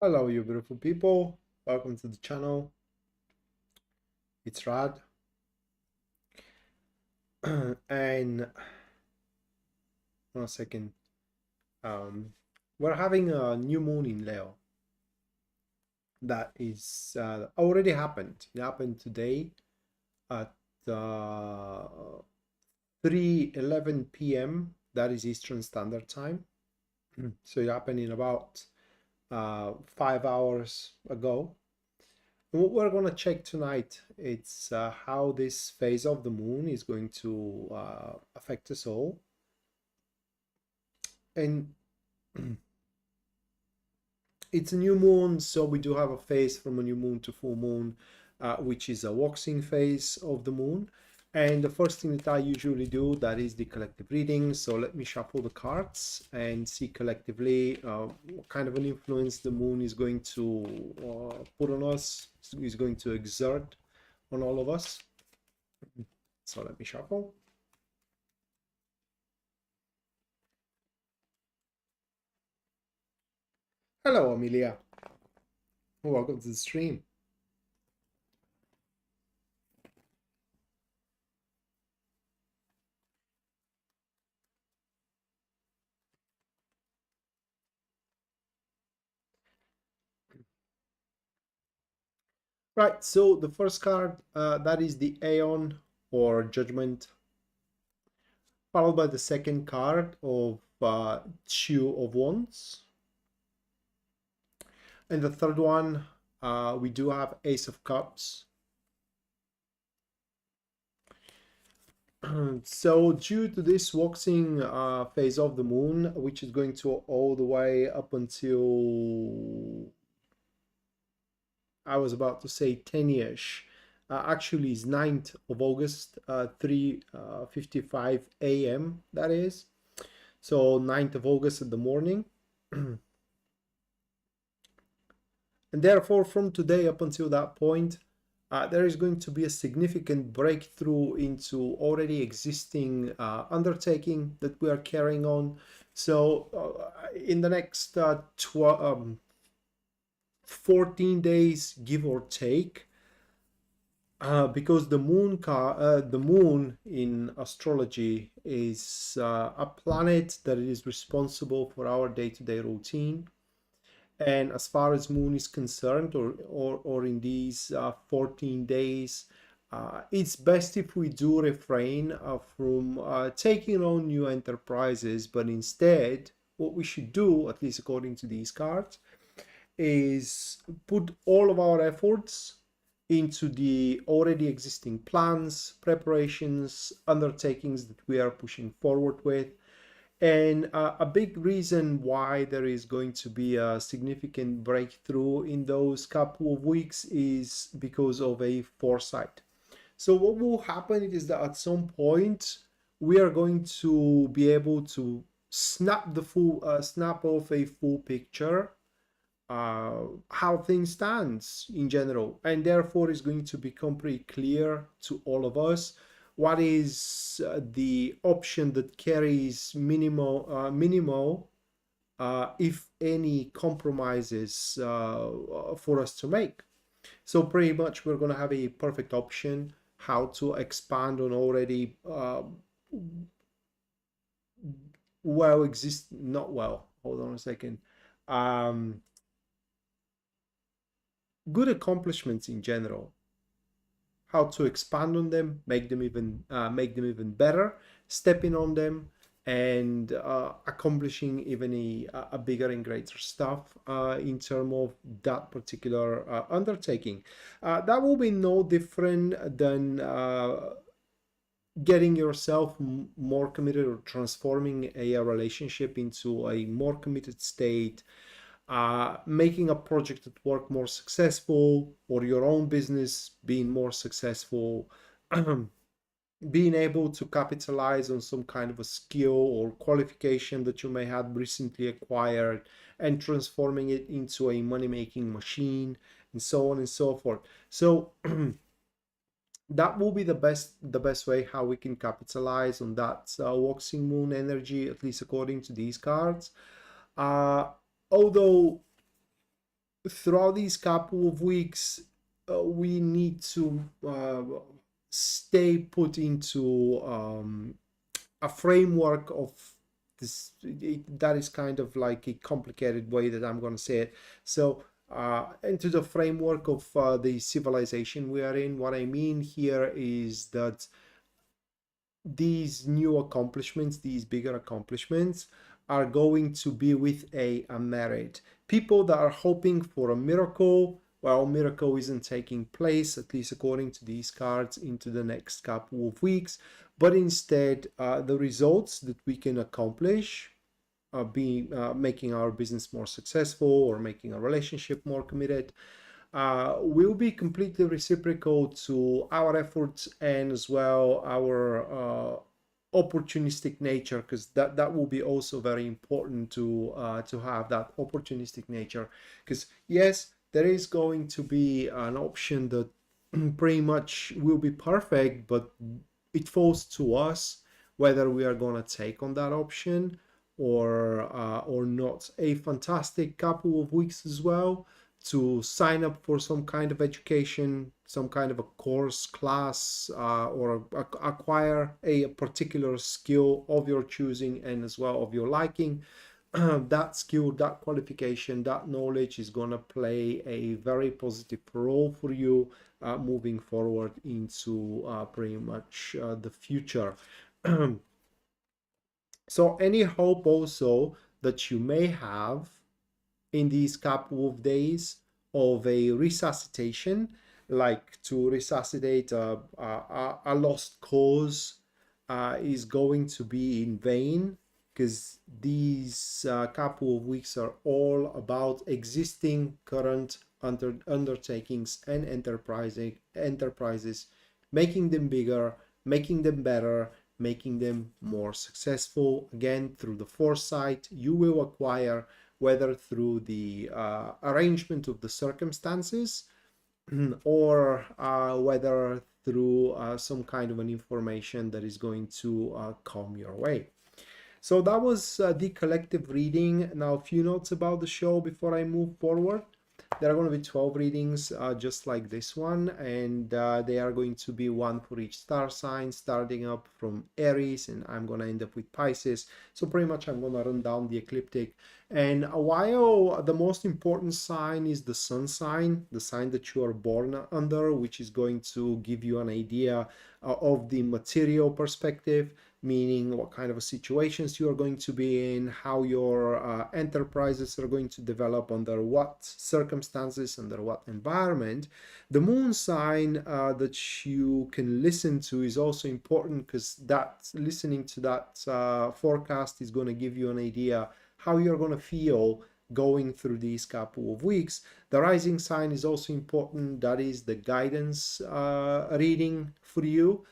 Hello, you beautiful people. Welcome to the channel. It's Rad. And 1 second. We're having a new moon in Leo. That is already happened. It happened today at 3:11 p.m. That is Eastern Standard Time. So it happened in about 5 hours ago. And what we're going to check tonight, it's how this phase of the moon is going to affect us all. And it's a new moon, so we do have a phase from a new moon to full moon, which is a waxing phase of the moon. And the first thing that I usually do, that is the collective reading. So let me shuffle the cards and see collectively what kind of an influence the moon is going to put on us, is going to exert on all of us. So let me shuffle. Hello, Amelia. Welcome to the stream. Right, so the first card, that is the Aeon or Judgment, followed by the second card of Two of Wands. And the third one, we do have Ace of Cups. So due to this waxing phase of the moon, which is going to all the way up until, I was about to say 10-ish, actually is 9th of August, 3:55 a.m. that is. So 9th of August in the morning. And therefore, from today up until that point, there is going to be a significant breakthrough into already existing undertaking that we are carrying on. So in the next 14 days, give or take, because the moon in astrology is a planet that is responsible for our day-to-day routine. And as far as moon is concerned, or in these 14 days, it's best if we do refrain from taking on new enterprises, but instead, what we should do, at least according to these cards, is put all of our efforts into the already existing plans, preparations, undertakings that we are pushing forward with. And a big reason why there is going to be a significant breakthrough in those couple of weeks is because of a foresight. So what will happen is that at some point we are going to be able to snap off a full picture, how things stands in general, and therefore is going to become pretty clear to all of us what is the option that carries minimal, if any, compromises for us to make. So pretty much we're going to have a perfect option how to expand on already hold on a second, good accomplishments in general, how to expand on them, make them even better, stepping on them, and accomplishing even a bigger and greater stuff in terms of that particular undertaking. That will be no different than getting yourself more committed, or transforming a relationship into a more committed state, making a project at work more successful, or your own business being more successful, being able to capitalize on some kind of a skill or qualification that you may have recently acquired and transforming it into a money-making machine, and so on and so forth. So that will be the best way how we can capitalize on that waxing moon energy, at least according to these cards. Although throughout these couple of weeks, we need to stay put into a framework of this. That is kind of like a complicated way that I'm going to say it. So into the framework of the civilization we are in. What I mean here is that these new accomplishments, these bigger accomplishments, are going to be with a merit. People that are hoping for a miracle, well, miracle isn't taking place, at least according to these cards, into the next couple of weeks. But instead, the results that we can accomplish, making our business more successful or making a relationship more committed, will be completely reciprocal to our efforts and as well our opportunistic nature, because that will be also very important to have that opportunistic nature. Because yes, there is going to be an option that pretty much will be perfect, but it falls to us whether we are going to take on that option or not. A fantastic couple of weeks as well to sign up for some kind of education, some kind of a course, class, or acquire a particular skill of your choosing and as well of your liking. That skill, that qualification, that knowledge is going to play a very positive role for you moving forward into pretty much the future. So any hope also that you may have in these couple of days of a resuscitation, like to resuscitate a lost cause, is going to be in vain, because these couple of weeks are all about existing current undertakings and enterprises, making them bigger, making them better, making them more successful. Again, through the foresight you will acquire, whether through the arrangement of the circumstances or whether through some kind of an information that is going to come your way. So that was the collective reading. Now, a few notes about the show before I move forward. There are going to be 12 readings just like this one, and they are going to be one for each star sign, starting up from Aries, and I'm going to end up with Pisces. So pretty much I'm going to run down the ecliptic. And while the most important sign is the sun sign, the sign that you are born under, which is going to give you an idea of the material perspective, meaning what kind of situations you are going to be in, how your enterprises are going to develop, under what circumstances, under what environment. The moon sign that you can listen to is also important, because that listening to that forecast is going to give you an idea how you're going to feel going through these couple of weeks. The rising sign is also important. That is the guidance reading for you.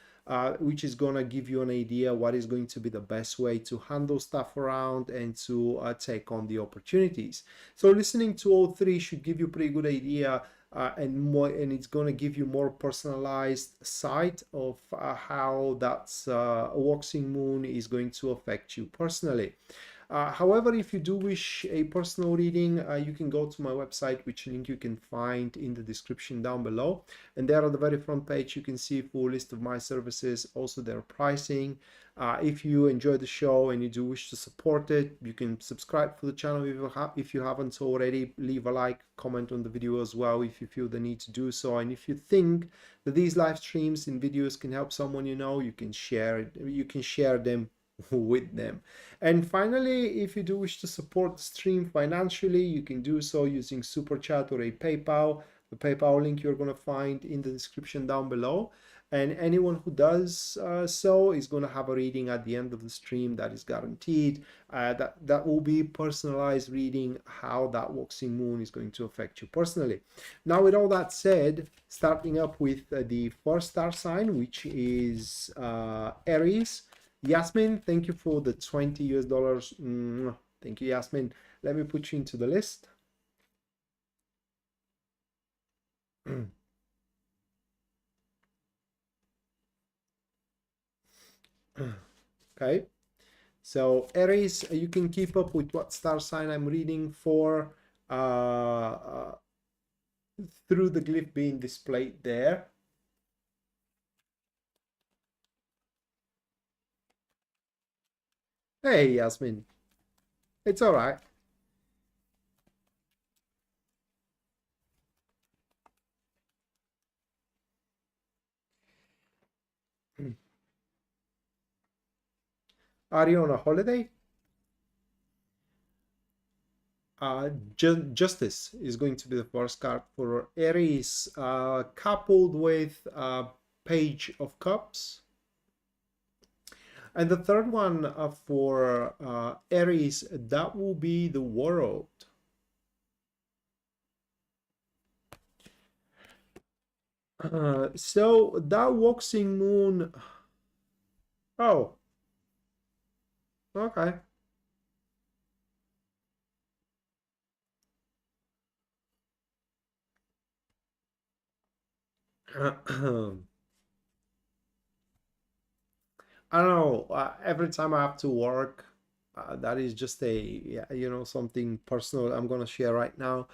Which is going to give you an idea what is going to be the best way to handle stuff around and to take on the opportunities. So listening to all three should give you a pretty good idea and it's going to give you more personalized sight of how that waxing moon is going to affect you personally. However, if you do wish a personal reading, you can go to my website, which link you can find in the description down below. And there on the very front page, you can see a full list of my services, also their pricing. If you enjoy the show and you do wish to support it, you can subscribe for the channel if you haven't already. Leave a like, comment on the video as well if you feel the need to do so. And if you think that these live streams and videos can help someone you know, you can share it. You can share them with them. And finally, if you do wish to support the stream financially, you can do so using Super Chat or a PayPal. The PayPal link you're going to find in the description down below. And anyone who does so is going to have a reading at the end of the stream that is guaranteed. That will be personalized reading, how that waxing moon is going to affect you personally. Now, with all that said, starting up with the first star sign, which is Aries. Yasmin, thank you for the $20 US. Thank you, Yasmin. Let me put you into the list. Okay. So Aries, you can keep up with what star sign I'm reading for. through the glyph being displayed there. Hey, Yasmin. It's all right. Are you on a holiday? Justice is going to be the first card for Aries, coupled with Page of Cups. And the third one for Aries, that will be the World. So that waxing moon. Oh, okay. I don't know. Every time I have to work, that is just a, yeah, you know, something personal I'm gonna share right now.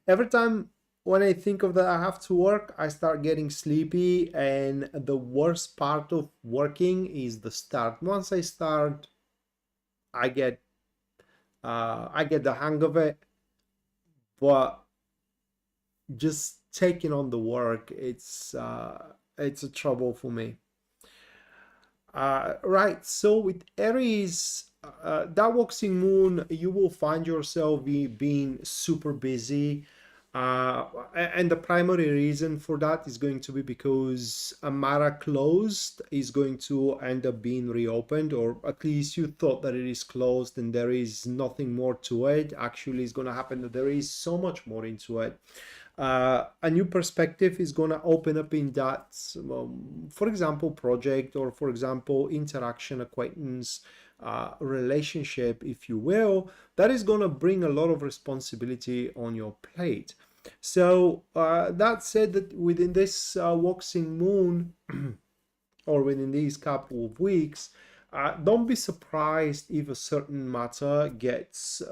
Every time when I think of that I have to work, I start getting sleepy, and the worst part of working is the start. Once I start, I get I get the hang of it, but just taking on the work, it's a trouble for me. Right, so with Aries, that waxing moon, you will find yourself being super busy. And the primary reason for that is going to be because a matter closed is going to end up being reopened, or at least you thought that it is closed and there is nothing more to it. Actually, it's going to happen that there is so much more into it. A new perspective is going to open up in that, for example, project, or for example, interaction, acquaintance, relationship, if you will, that is going to bring a lot of responsibility on your plate. So that said, that within this waxing moon, or within these couple of weeks, don't be surprised if a certain matter gets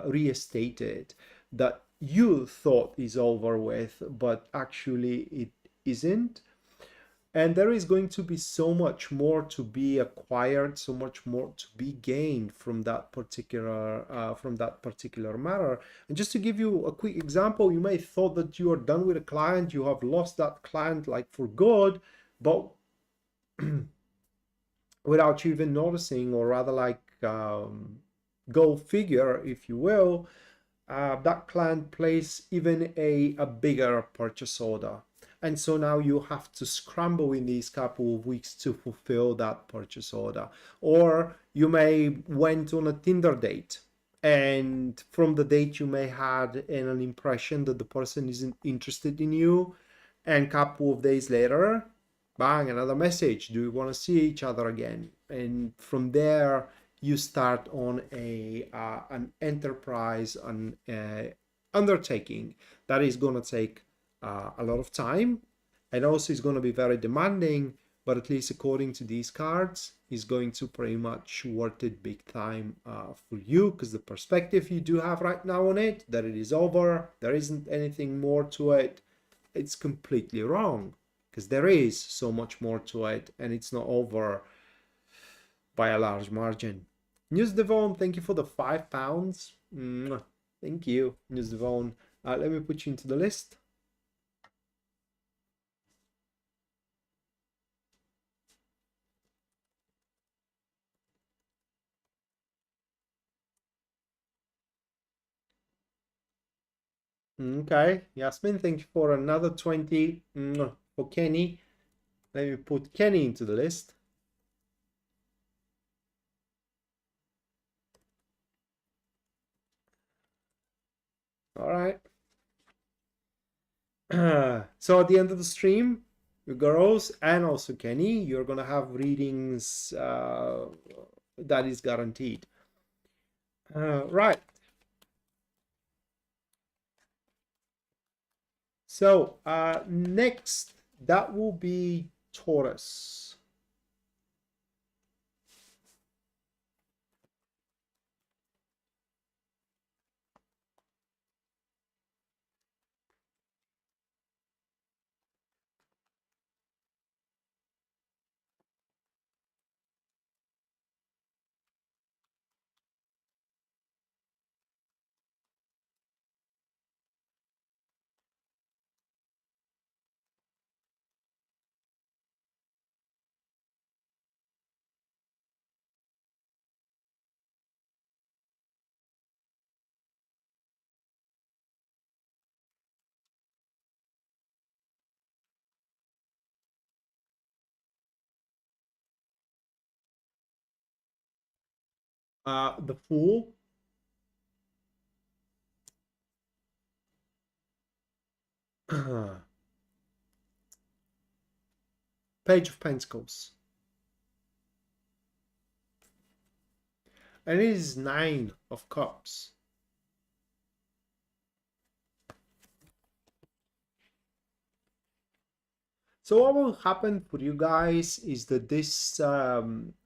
restated that you thought is over with, but actually it isn't. And there is going to be so much more to be acquired, so much more to be gained from that particular matter. And just to give you a quick example, you may have thought that you are done with a client, you have lost that client like for good, but without you even noticing, or rather like, go figure, if you will, that client placed even a bigger purchase order. And so now you have to scramble in these couple of weeks to fulfill that purchase order. Or you may went on a Tinder date, and from the date you may had an impression that the person isn't interested in you, and couple of days later, bang, another message, do you want to see each other again? And from there you start on an enterprise, an undertaking that is going to take a lot of time, and also is going to be very demanding, but at least according to these cards is going to pretty much worth it big time for you, because the perspective you do have right now on it, that it is over, there isn't anything more to it, it's completely wrong, because there is so much more to it, and it's not over by a large margin. News Devon, thank you for the £5. Thank you, News Devon. Let me put you into the list. Okay, Yasmin, thank you for another 20. For Kenny, let me put Kenny into the list. All right. So at the end of the stream, you girls and also Kenny, you're gonna have readings, that is guaranteed. Right. So next, that will be Taurus. The Fool, Page of Pentacles, and it is Nine of Cups. So what will happen for you guys is that this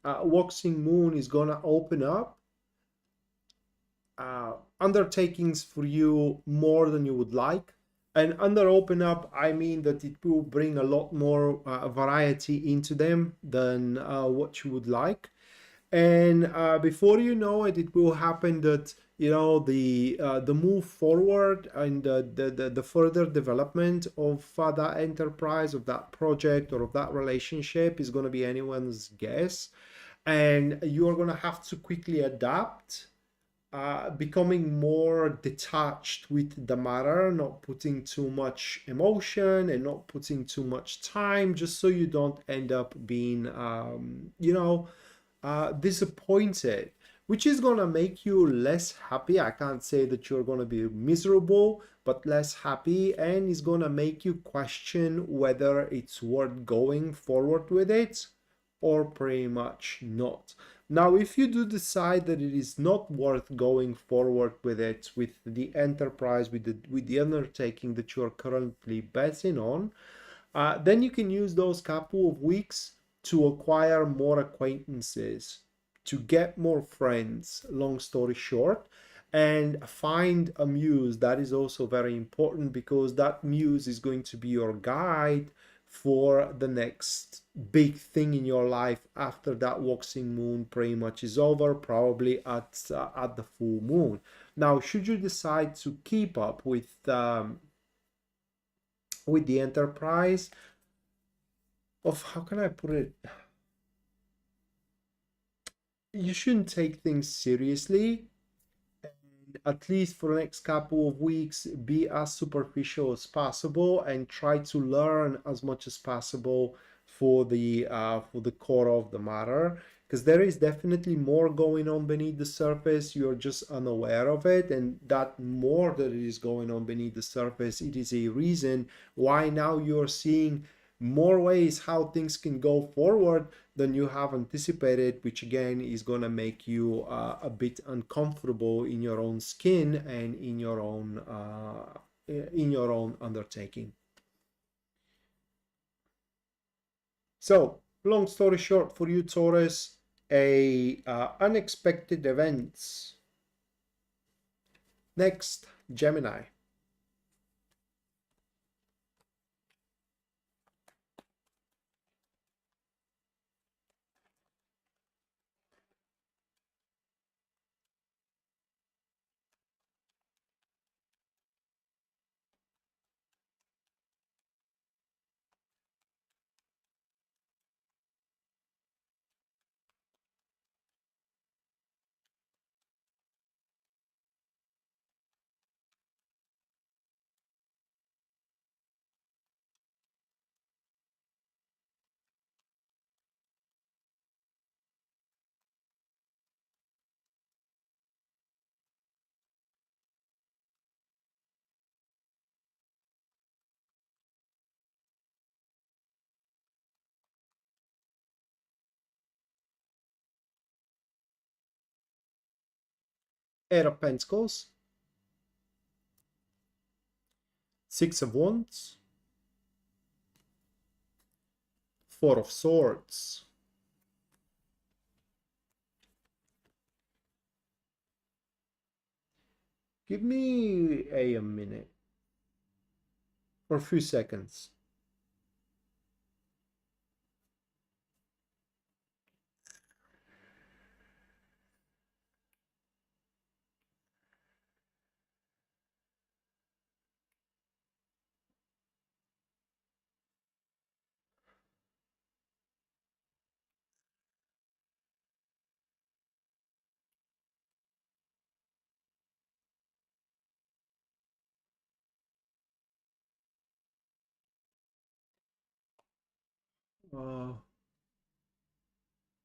waxing moon is gonna open up undertakings for you more than you would like. And under open up, I mean that it will bring a lot more variety into them than what you would like. And before you know it, it will happen that the move forward and the further development of that enterprise, of that project, or of that relationship is going to be anyone's guess, and you are going to have to quickly adapt, becoming more detached with the matter, not putting too much emotion and not putting too much time, just so you don't end up being, disappointed, which is gonna make you less happy. I can't say that you're gonna be miserable, but less happy, and it's gonna make you question whether it's worth going forward with it or pretty much not. Now, if you do decide that it is not worth going forward with it, with the enterprise, with the undertaking that you are currently betting on, then you can use those couple of weeks to acquire more acquaintances, to get more friends, long story short, and find a muse. That is also very important, because that muse is going to be your guide for the next big thing in your life after that waxing moon pretty much is over, probably at the full moon. Now, should you decide to keep up with the enterprise, of how can I put it? You shouldn't take things seriously. At least for the next couple of weeks, be as superficial as possible and try to learn as much as possible for the core of the matter, because there is definitely more going on beneath the surface. You're just unaware of it, and that more that it is going on beneath the surface, it is a reason why now you're seeing more ways how things can go forward than you have anticipated, which again is going to make you a bit uncomfortable in your own skin and in your own undertaking. So, long story short, for you, Taurus, a unexpected events. Next, Gemini. Eight of Pentacles, Six of Wands, Four of Swords. Give me a minute or a few seconds.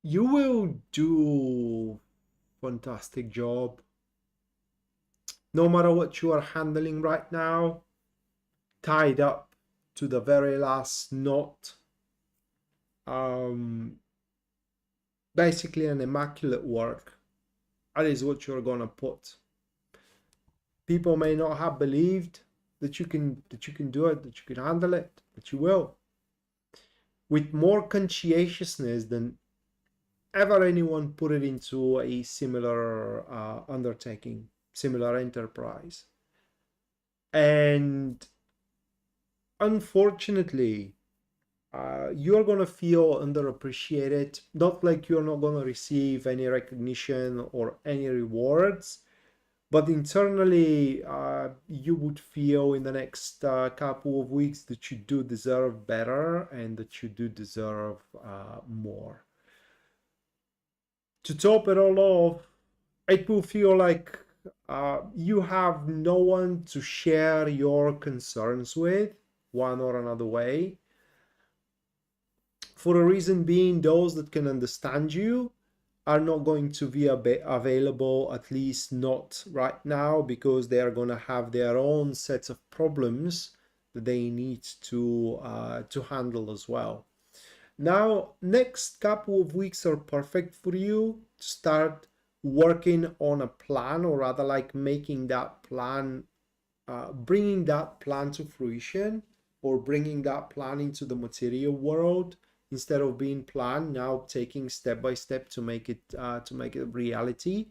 You will do Fantastic job. No matter what you are handling right now, tied up to the very last knot. Basically an immaculate work. That is what you're gonna put. People may not have believed that you can do it, that you can handle it, but you will. With more conscientiousness than ever anyone put it into a similar undertaking, similar enterprise. And unfortunately, you're going to feel underappreciated. Not like you're not going to receive any recognition or any rewards, but internally, you would feel in the next couple of weeks that you do deserve better and that you do deserve more. To top it all off, it will feel like you have no one to share your concerns with, one or another way. For a reason being, those that can understand you are not going to be available, at least not right now, because they are going to have their own sets of problems that they need to handle as well. Now, next couple of weeks are perfect for you to start working on a plan, or rather like making that plan, bringing that plan to fruition, or bringing that plan into the material world. Instead of being planned, now taking step by step to make it reality.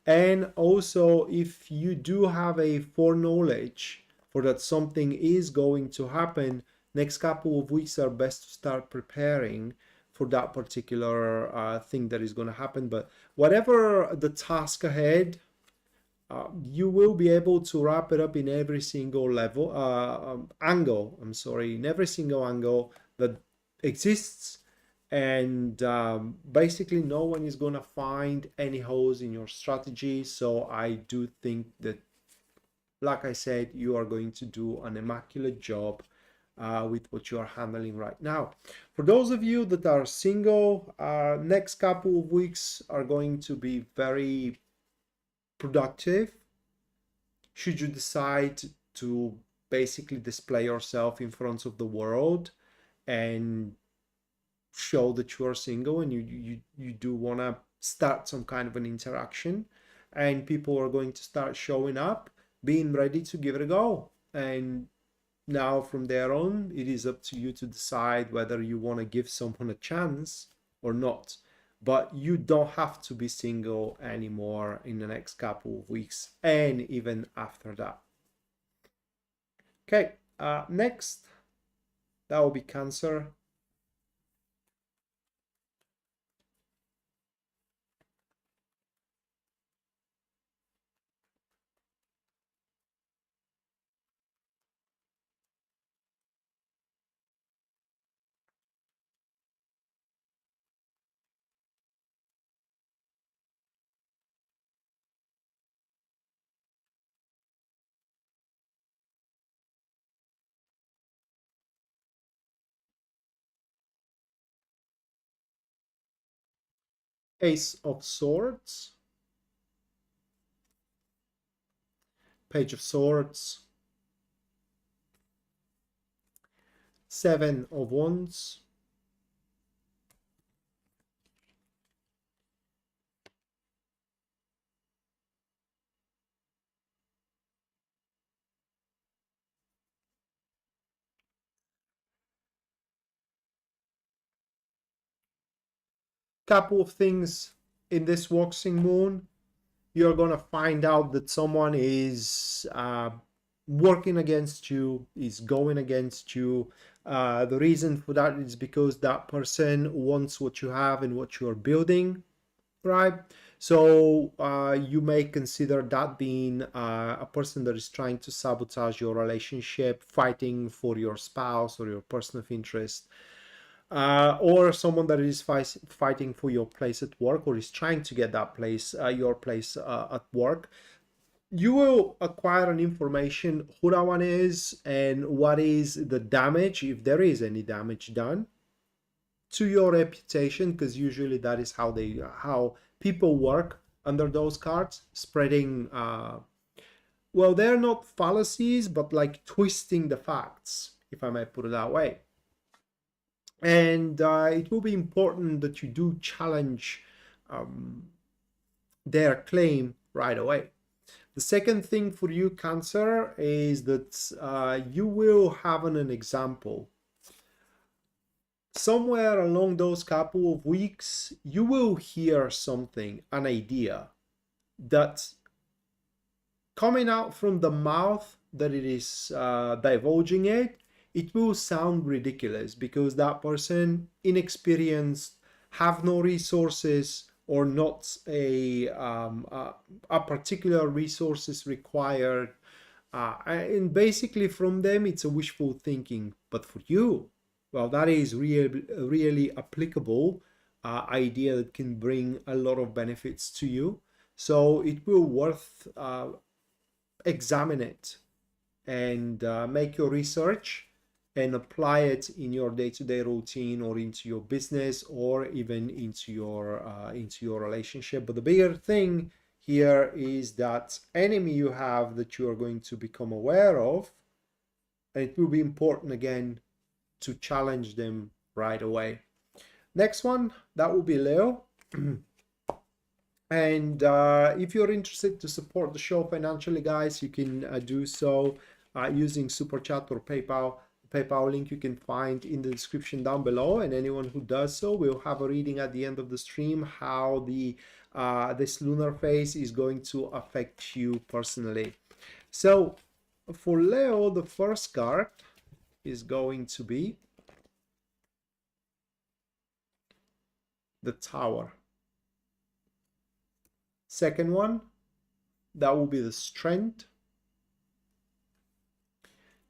And also, if you do have a foreknowledge for that something is going to happen, next couple of weeks are best to start preparing for that particular thing that is going to happen. But whatever the task ahead, you will be able to wrap it up in every single angle. In every single angle that exists, and basically no one is going to find any holes in your strategy. So I do think that, like I said, you are going to do an immaculate job with what you are handling right now. For those of you that are single, next couple of weeks are going to be very productive. Should you decide to basically display yourself in front of the world and show that you are single, and you do want to start some kind of an interaction, and people are going to start showing up, being ready to give it a go. And now from there on, it is up to you to decide whether you want to give someone a chance or not. But you don't have to be single anymore in the next couple of weeks, and even after that. Okay, next, that will be Cancer. Ace of Swords, Page of Swords, Seven of Wands, couple of things in this waxing moon. You're gonna find out that someone is working against you, is going against you. The reason for that is because that person wants what you have and what you're building, right? So you may consider that being a person that is trying to sabotage your relationship, fighting for your spouse or your person of interest. Or someone that is fighting for your place at work, or is trying to get that place, your place at work. You will acquire an information who that one is and what is the damage, if there is any damage done to your reputation, because usually that is how people work. under those cards, spreading, well, they're not fallacies, but like twisting the facts, if I may put it that way. And it will be important that you do challenge their claim right away. The second thing for you, Cancer, is that you will have an example. Somewhere along those couple of weeks, you will hear something, an idea, that's coming out from the mouth that it is divulging it. It will sound ridiculous because that person, inexperienced, have no resources, or not a particular resources required, and basically from them it's a wishful thinking. But for you, well, that is really applicable idea that can bring a lot of benefits to you. So it will worth examine it and make your research and apply it in your day-to-day routine, or into your business, or even into your relationship. But the bigger thing here is that enemy you have that you are going to become aware of, and it will be important again to challenge them right away. Next one, that will be Leo. And if you're interested to support the show financially, guys, you can do so using Super Chat or PayPal. PayPal link you can find in the description down below, and anyone who does so will have a reading at the end of the stream how the this lunar phase is going to affect you personally. So for Leo, the first card is going to be the Tower. Second one, that will be the Strength.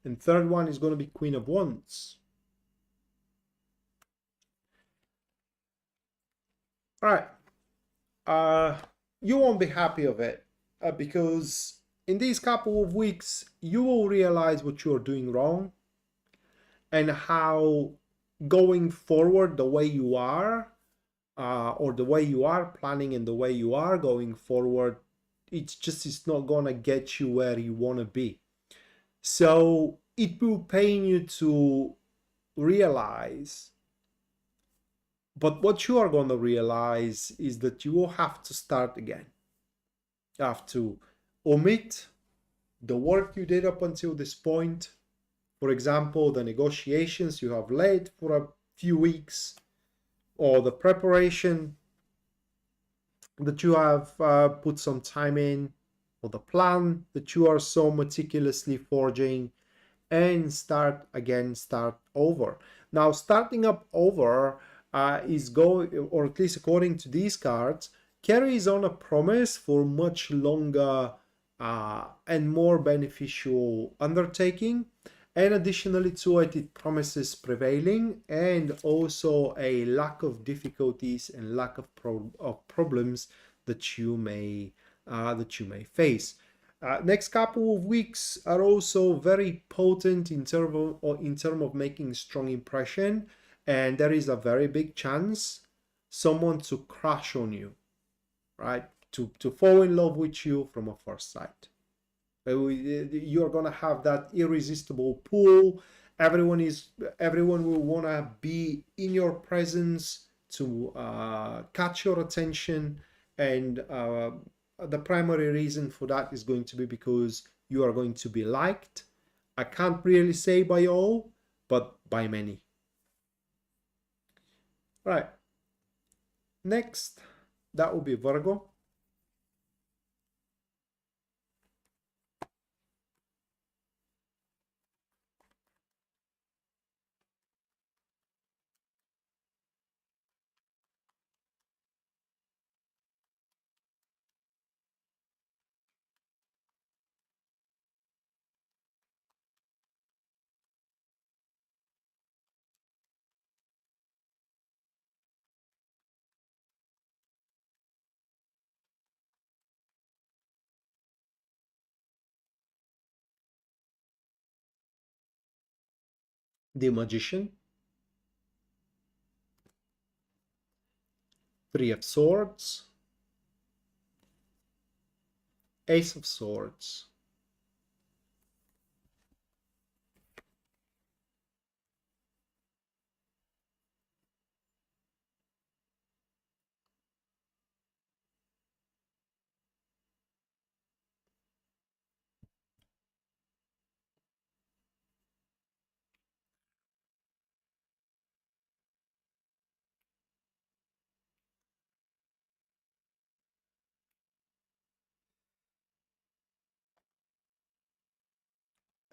And third one is going to be Queen of Wands. All right. You won't be happy of it because in these couple of weeks, you will realize what you're doing wrong, and how going forward the way you are, or the way you are planning and the way you are going forward, it's not going to get you where you want to be. So it will pain you to realize, but what you are going to realize is that you will have to start again. You have to omit the work you did up until this point. For example, the negotiations you have led for a few weeks, or the preparation that you have put some time in, or the plan that you are so meticulously forging, and start again, start over. Now, starting up over is going, or at least according to these cards, carries on a promise for much longer and more beneficial undertaking. And additionally to it, it promises prevailing, and also a lack of difficulties and lack of problems that you may face. Next couple of weeks are also very potent in terms of making strong impression, and there is a very big chance someone to crush on you, right? To fall in love with you from a first sight. You're gonna have that irresistible pull. Everyone will wanna be in your presence to catch your attention, and the primary reason for that is going to be because you are going to be liked. I can't really say by all, but by many. Right. Next, that will be Virgo. The Magician, Three of Swords, Ace of Swords.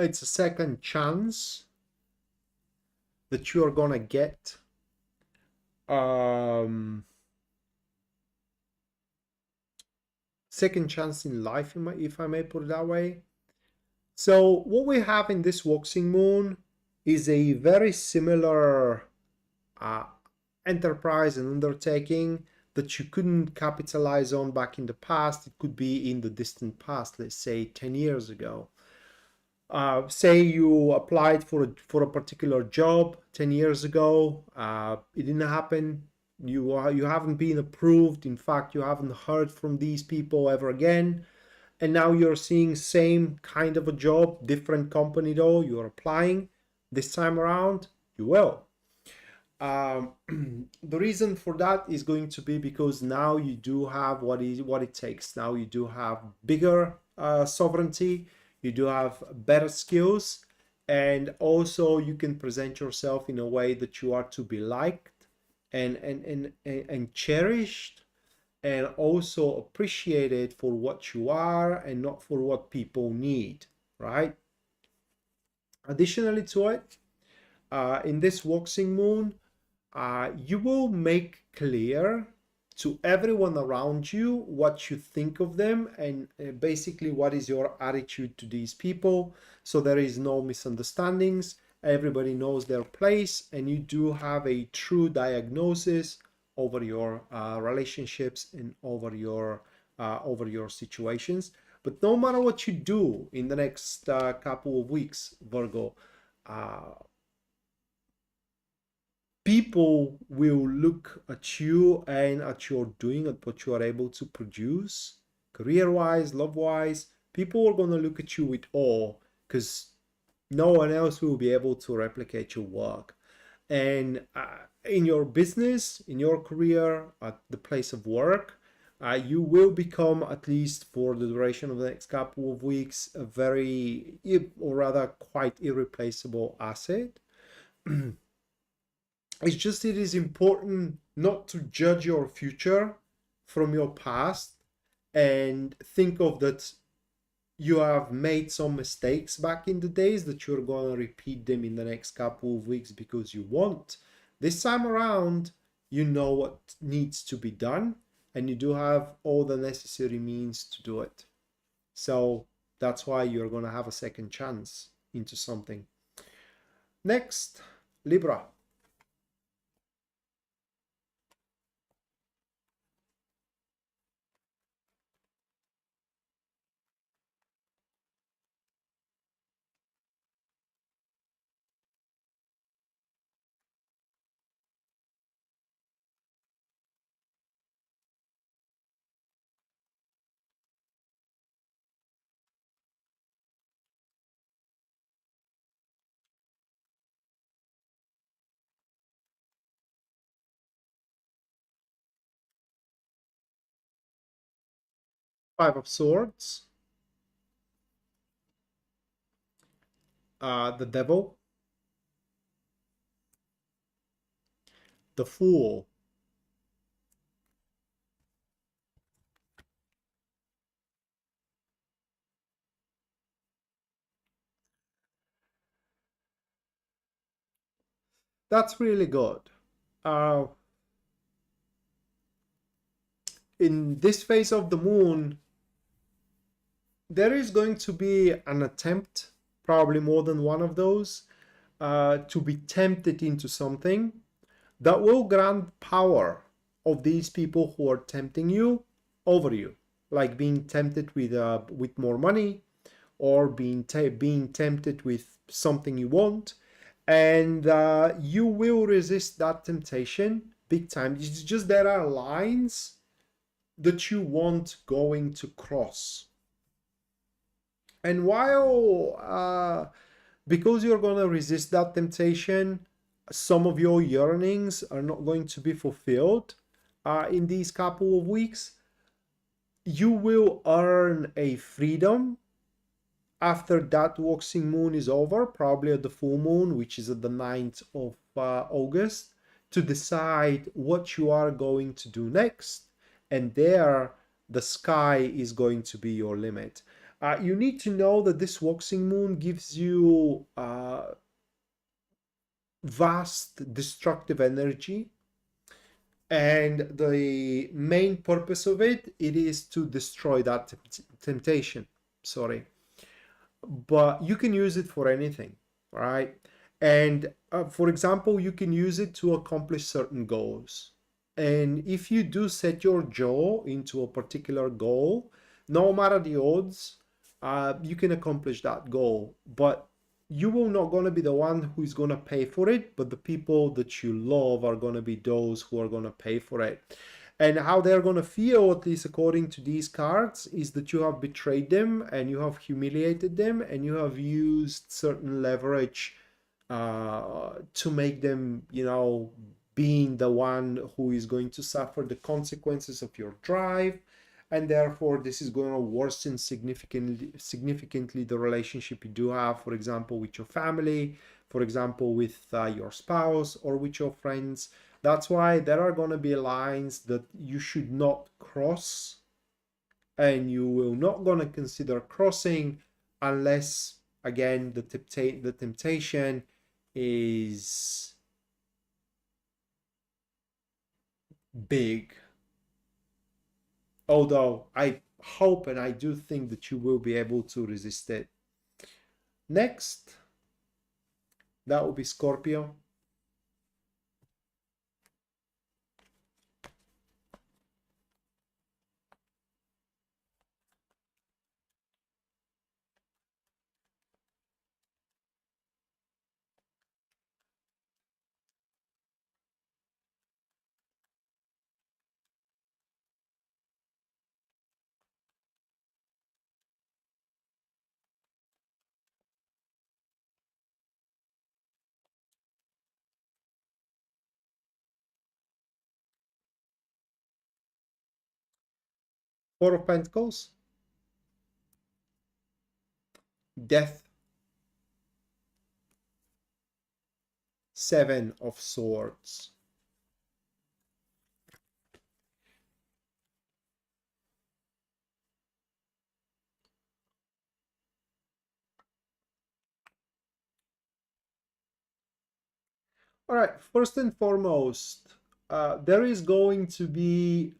It's a second chance that you are gonna get. Second chance in life, if I may put it that way. So what we have in this waxing moon is a very similar uh, enterprise and undertaking that you couldn't capitalize on back in the past. It could be in the distant past, let's say 10 years ago. Say you applied for a particular job 10 years ago, it didn't happen, you haven't been approved, in fact you haven't heard from these people ever again, and now you're seeing same kind of a job, different company though, you're applying. This time around you will. The reason for that is going to be because now you do have what it takes. Now you do have bigger sovereignty, you do have better skills, and also you can present yourself in a way that you are to be liked and cherished, and also appreciated for what you are and not for what people need, right? Additionally to it, in this waxing moon, you will make clear to everyone around you what you think of them, and basically what is your attitude to these people, so there is no misunderstandings, everybody knows their place, and you do have a true diagnosis over your relationships and over your situations. But no matter what you do in the next couple of weeks, Virgo, uh, people will look at you and at your doing, at what you are able to produce, career-wise, love-wise. People are going to look at you with awe because no one else will be able to replicate your work. And in your business, in your career, at the place of work, you will become, at least for the duration of the next couple of weeks, a very, or rather quite irreplaceable asset. It's just, it is important not to judge your future from your past and think of that you have made some mistakes back in the days, that you're going to repeat them in the next couple of weeks because you want. This time around, you know what needs to be done, and you do have all the necessary means to do it. So that's why you're going to have a second chance into something. Next, Libra. 5 of Swords, the Devil, the Fool. That's really good. Uh, in this phase of the moon, there is going to be an attempt, probably more than one of those, to be tempted into something that will grant power of these people who are tempting you over you, like being tempted with more money, or being tempted with something you want, and you will resist that temptation big time. It's just there are lines that you want going to cross. And while because you're going to resist that temptation, some of your yearnings are not going to be fulfilled in these couple of weeks. You will earn a freedom after that waxing moon is over, probably at the full moon, which is at the 9th of August, to decide what you are going to do next. And there, the sky is going to be your limit. You need to know that this waxing moon gives you vast destructive energy, and the main purpose of it is to destroy that temptation. Sorry, but you can use it for anything, right? And for example, you can use it to accomplish certain goals. And if you do set your jaw into a particular goal, no matter the odds, you can accomplish that goal. But you will not going to be the one who is going to pay for it, but the people that you love are going to be those who are going to pay for it. And how they're going to feel, at least according to these cards, is that you have betrayed them and you have humiliated them and you have used certain leverage to make them, you know, being the one who is going to suffer the consequences of your drive. And therefore, this is going to worsen significantly the relationship you do have, for example, with your family, for example, with your spouse or with your friends. That's why there are going to be lines that you should not cross, and you will not going to consider crossing unless, again, the temptation is big. Although I hope and I do think that you will be able to resist it. Next, that will be Scorpio. Four of Pentacles, Death, Seven of Swords. All right, first and foremost, there is going to be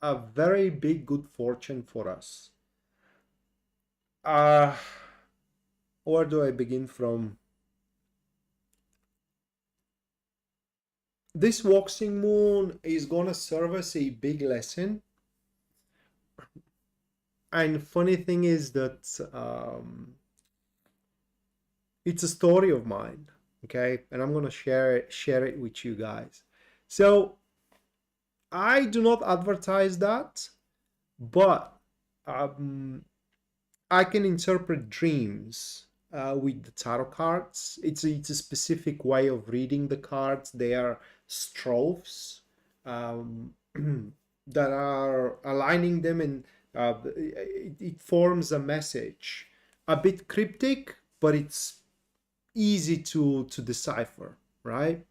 a very big good fortune for us. Where do I begin from? This waxing moon is going to serve as a big lesson. And funny thing is that it's a story of mine, okay? And I'm going to share it with you guys. So I do not advertise that, but I can interpret dreams with the tarot cards. It's a specific way of reading the cards. They are strophes that are aligning them, and it forms a message. A bit cryptic, but it's easy to decipher, right?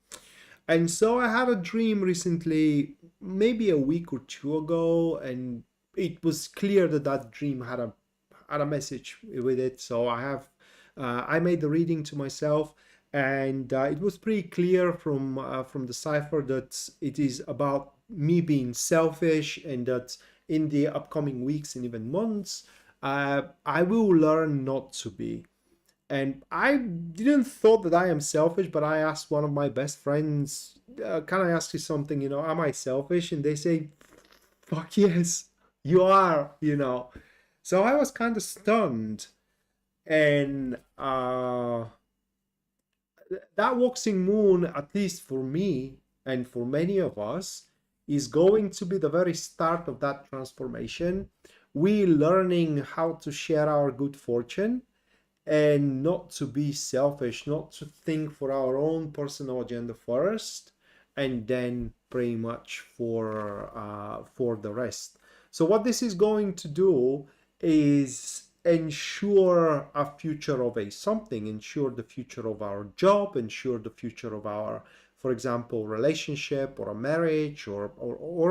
And so I had a dream recently, maybe a week or two ago, and it was clear that that dream had a message with it. So I made the reading to myself, and it was pretty clear from the cipher that it is about me being selfish, and that in the upcoming weeks and even months, I will learn not to be. And I didn't thought that I am selfish, but I asked one of my best friends, can I ask you something, you know, am I selfish? And they say, fuck yes, you are, you know. So I was kind of stunned. And that waxing moon, at least for me and for many of us, is going to be the very start of that transformation, we learning how to share our good fortune and not to be selfish, not to think for our own personal agenda first, and then pretty much for the rest. So what this is going to do is ensure a future of a something, ensure the future of our job, ensure the future of our, for example, relationship or a marriage, or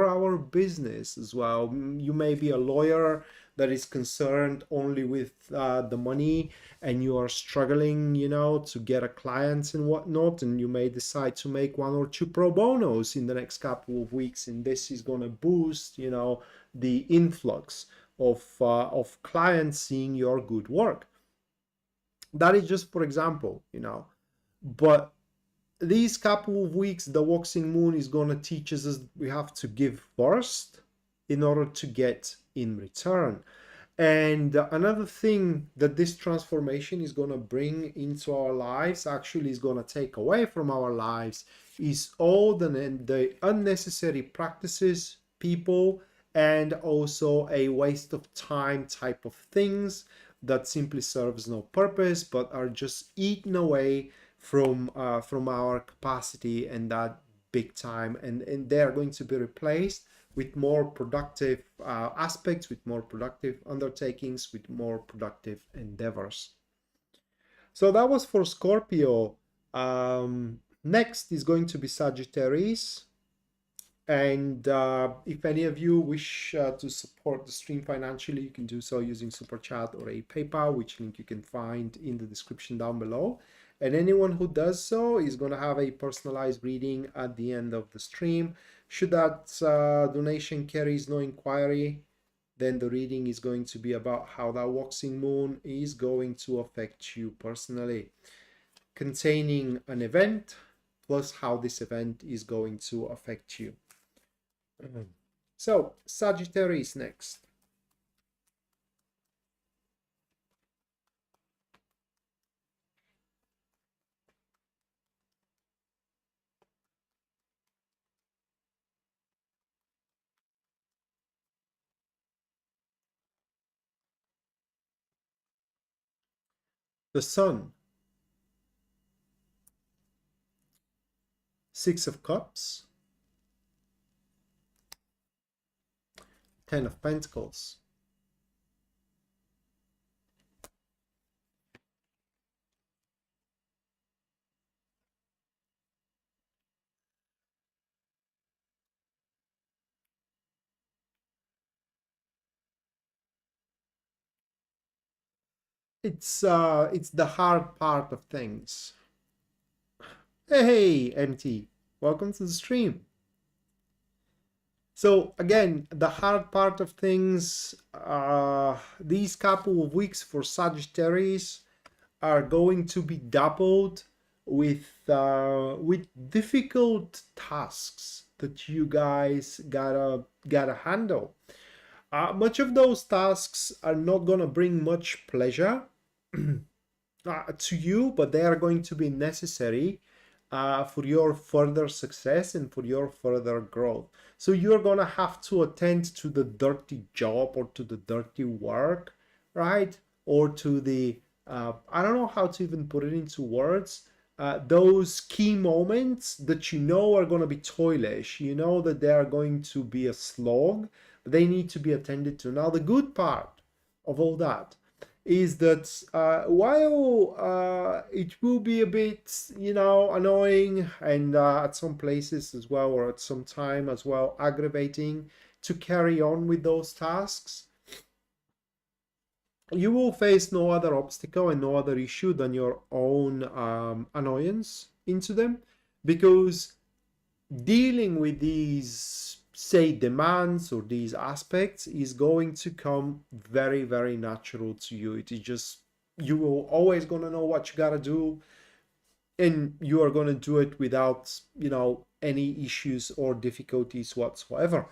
our business as well. You may be a lawyer that is concerned only with the money, and you are struggling, to get a client and whatnot, and you may decide to make one or two pro bonos in the next couple of weeks, and this is going to boost, the influx of clients seeing your good work. That is just for example, but these couple of weeks, the waxing moon is going to teach us we have to give first in order to get in return. And another thing that this transformation is going to bring into our lives, actually is going to take away from our lives, is all the unnecessary practices, people, and also a waste of time type of things that simply serves no purpose but are just eaten away from our capacity, and that big time, and they are going to be replaced with more productive aspects, with more productive undertakings, with more productive endeavors. So that was for Scorpio. Next is going to be Sagittarius. And if any of you wish to support the stream financially, you can do so using Super Chat or a PayPal, which link you can find in the description down below. And anyone who does so is going to have a personalized reading at the end of the stream. Should that donation carries no inquiry, then the reading is going to be about how that waxing moon is going to affect you personally, containing an event plus how this event is going to affect you. So Sagittarius next. The Sun, Six of Cups, Ten of Pentacles. It's the hard part of things. Hey, MT, welcome to the stream. So again, the hard part of things, these couple of weeks for Sagittarius are going to be doubled with difficult tasks that you guys gotta handle. Much of those tasks are not gonna bring much pleasure to you, but they are going to be necessary for your further success and for your further growth. So you're gonna have to attend to the dirty job or to the dirty work, right? Or to the I don't know how to even put it into words. Those key moments that you know are going to be toilish, you know that they are going to be a slog, but they need to be attended to. Now, the good part of all that is that while it will be a bit, annoying, and at some places as well, or at some time as well, aggravating to carry on with those tasks, you will face no other obstacle and no other issue than your own annoyance into them, because dealing with these, say, demands or these aspects is going to come very, very natural to you. It is just, you will always gonna know what you gotta do, and you are gonna do it without, any issues or difficulties whatsoever,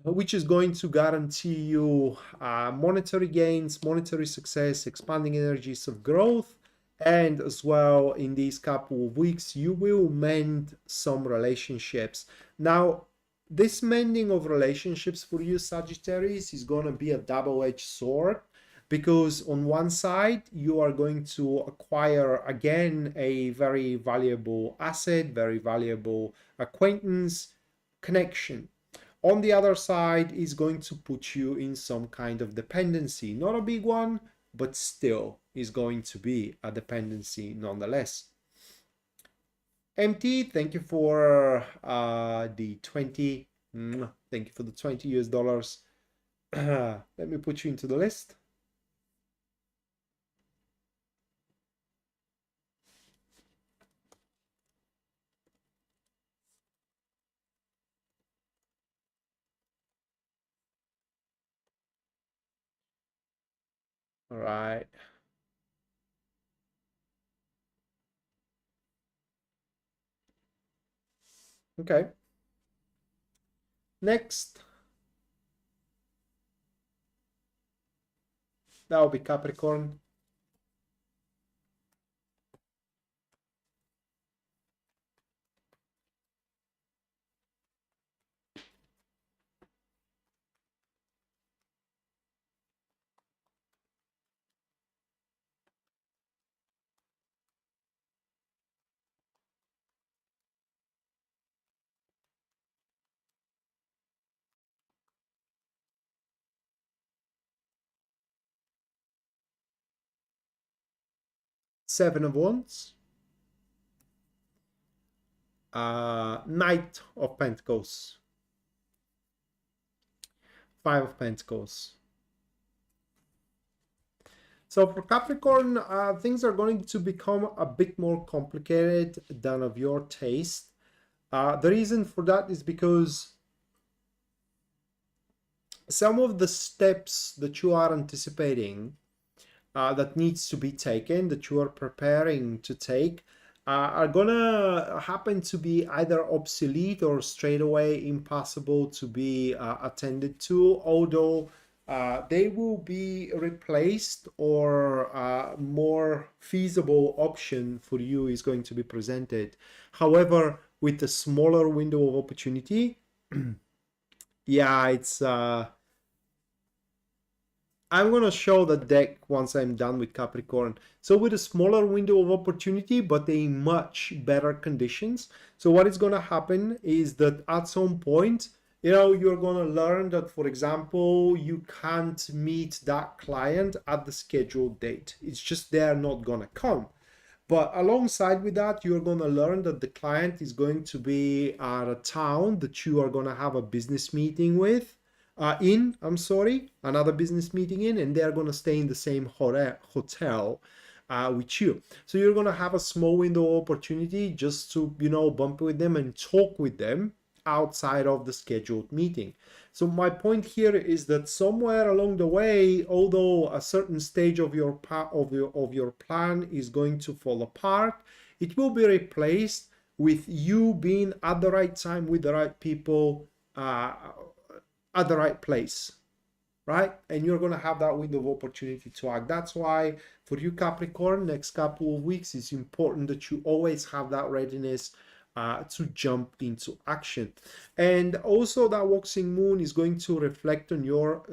which is going to guarantee you monetary gains, monetary success, expanding energies of growth, and as well, in these couple of weeks, you will mend some relationships. Now, This mending of relationships for you, Sagittarius, is going to be a double-edged sword, because on one side you are going to acquire again a very valuable asset, very valuable acquaintance, connection. On the other side is going to put you in some kind of dependency, not a big one, but still is going to be a dependency nonetheless. MT, thank you for the 20. Thank you for the 20 US dollars. Let me put you into the list. All right. Okay. Next, that will be Capricorn. Seven of Wands. Knight of Pentacles. Five of Pentacles. So for Capricorn, things are going to become a bit more complicated than of your taste. The reason for that is because some of the steps that you are anticipating that needs to be taken, that you are preparing to take, are gonna happen to be either obsolete or straight away impossible to be attended to, although they will be replaced, or more feasible option for you is going to be presented. However, with a smaller window of opportunity, yeah, it's I'm going to show the deck once I'm done with Capricorn. So with a smaller window of opportunity, but in much better conditions. So what is going to happen is that at some point, you're going to learn that, for example, you can't meet that client at the scheduled date. It's just they're not going to come. But alongside with that, you're going to learn that the client is going to be at a town that you are going to have a business meeting with, another business meeting in, and they're going to stay in the same hotel with you. So you're going to have a small window of opportunity just to, bump with them and talk with them outside of the scheduled meeting. So my point here is that somewhere along the way, although a certain stage of your plan is going to fall apart, it will be replaced with you being at the right time with the right people at the right place, right? And you're going to have that window of opportunity to act. That's why for you, Capricorn, next couple of weeks, it's important that you always have that readiness to jump into action. And also that waxing moon is going to reflect on your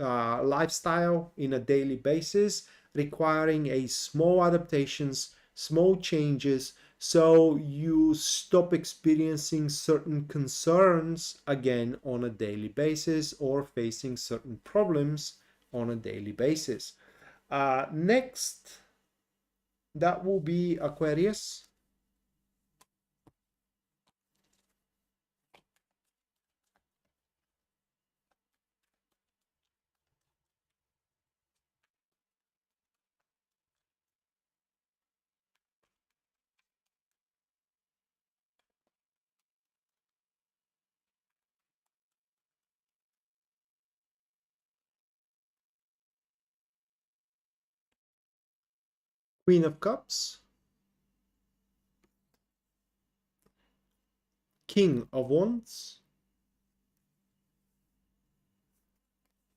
lifestyle in a daily basis, requiring a small adaptations, small changes, so you stop experiencing certain concerns again on a daily basis, or facing certain problems on a daily basis. Next, that will be Aquarius. Queen of Cups. King of Wands.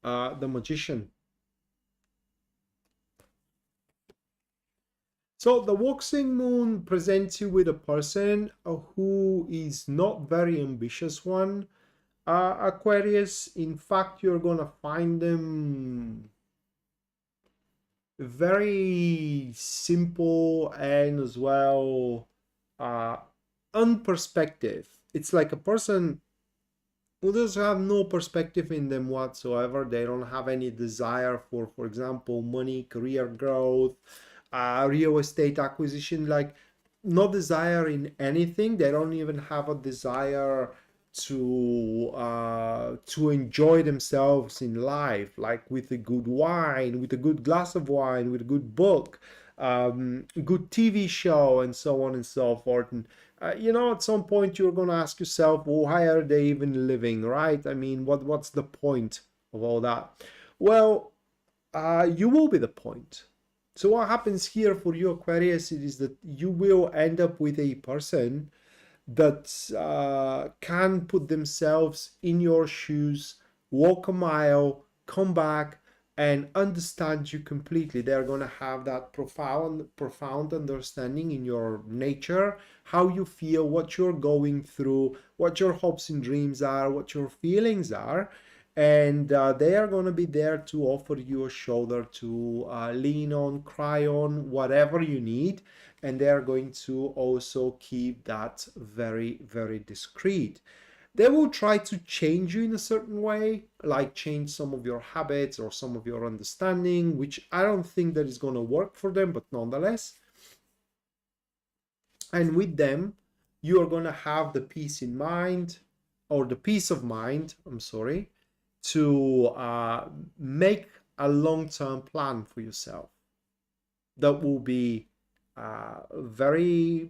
The Magician. So the waxing moon presents you with a person who is not very ambitious one, Aquarius, in fact, you're gonna find them very simple and as well uh, unperspective. It's like a person who does have no perspective in them whatsoever. They don't have any desire for example, money, career growth, real estate acquisition, like no desire in anything. They don't even have a desire to enjoy themselves in life, like with a good wine, with a good glass of wine, with a good book, good TV show, and so on and so forth. And you know, at some point you're going to ask yourself, well, why are they even living, right? I mean, what's the point of all that? Well, you will be the point. So what happens here for you, Aquarius, it is that you will end up with a person that can put themselves in your shoes, walk a mile, come back, and understand you completely. They're going to have that profound understanding in your nature, how you feel, what you're going through, what your hopes and dreams are, what your feelings are. And they are going to be there to offer you a shoulder to lean on, cry on, whatever you need. And they are going to also keep that very, very discreet. They will try to change you in a certain way, like change some of your habits or some of your understanding, which I don't think that is going to work for them, but nonetheless. And with them, you are going to have the peace in mind, or the peace of mind, I'm sorry, to make a long-term plan for yourself that will be very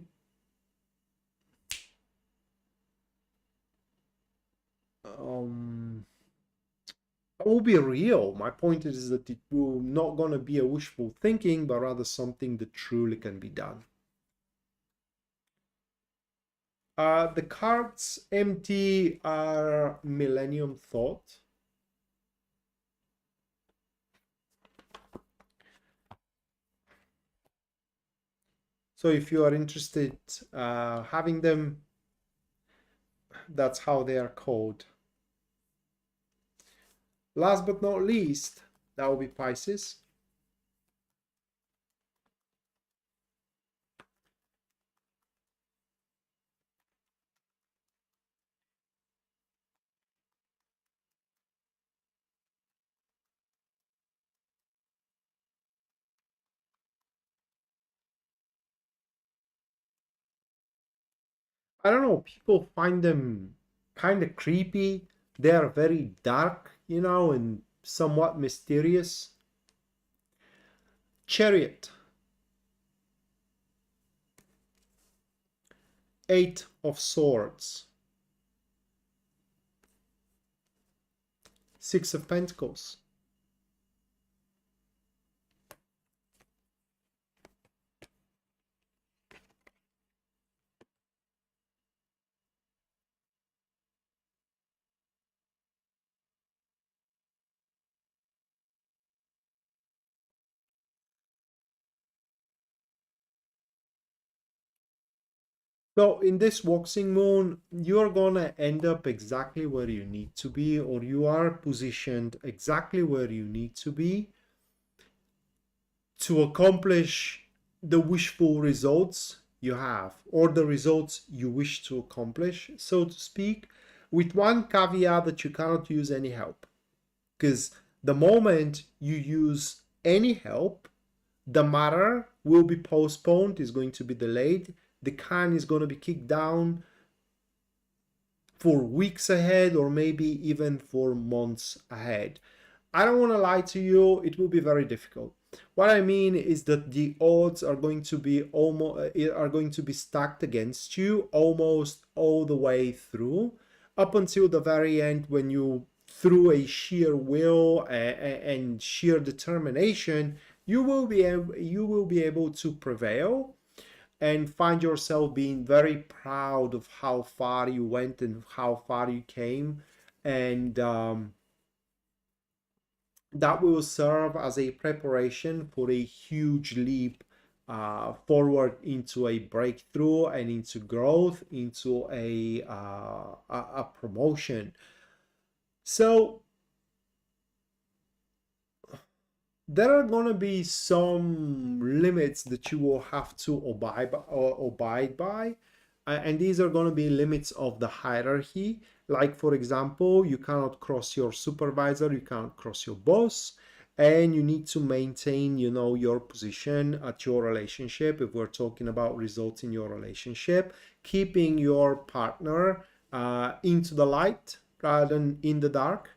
it will be real. My point is that it will not going to be a wishful thinking, but rather something that truly can be done. The cards empty are Millennium Thought. So if you are interested having them, that's how they are called. Last but not least, that will be Pisces. I don't know, people find them kind of creepy. They are very dark, you know, and somewhat mysterious. Chariot, Eight of Swords, Six of Pentacles. So in this waxing moon, you're gonna end up exactly where you need to be, or you are positioned exactly where you need to be to accomplish the wishful results you have, or the results you wish to accomplish, so to speak, with one caveat that you cannot use any help. Because the moment you use any help, the matter will be postponed, is going to be delayed, the can is going to be kicked down for weeks ahead, or maybe even for months ahead. I don't want to lie to you, it will be very difficult. What I mean is that the odds are going to be stacked against you almost all the way through, up until the very end, when you, through a sheer will and sheer determination, you will be able to prevail and find yourself being very proud of how far you went and how far you came. And that will serve as a preparation for a huge leap forward into a breakthrough and into growth, into a promotion. So there are going to be some limits that you will have to abide by. And these are going to be limits of the hierarchy. Like, for example, you cannot cross your supervisor, you cannot cross your boss, and you need to maintain, you know, your position at your relationship. If we're talking about results in your relationship, keeping your partner into the light rather than in the dark,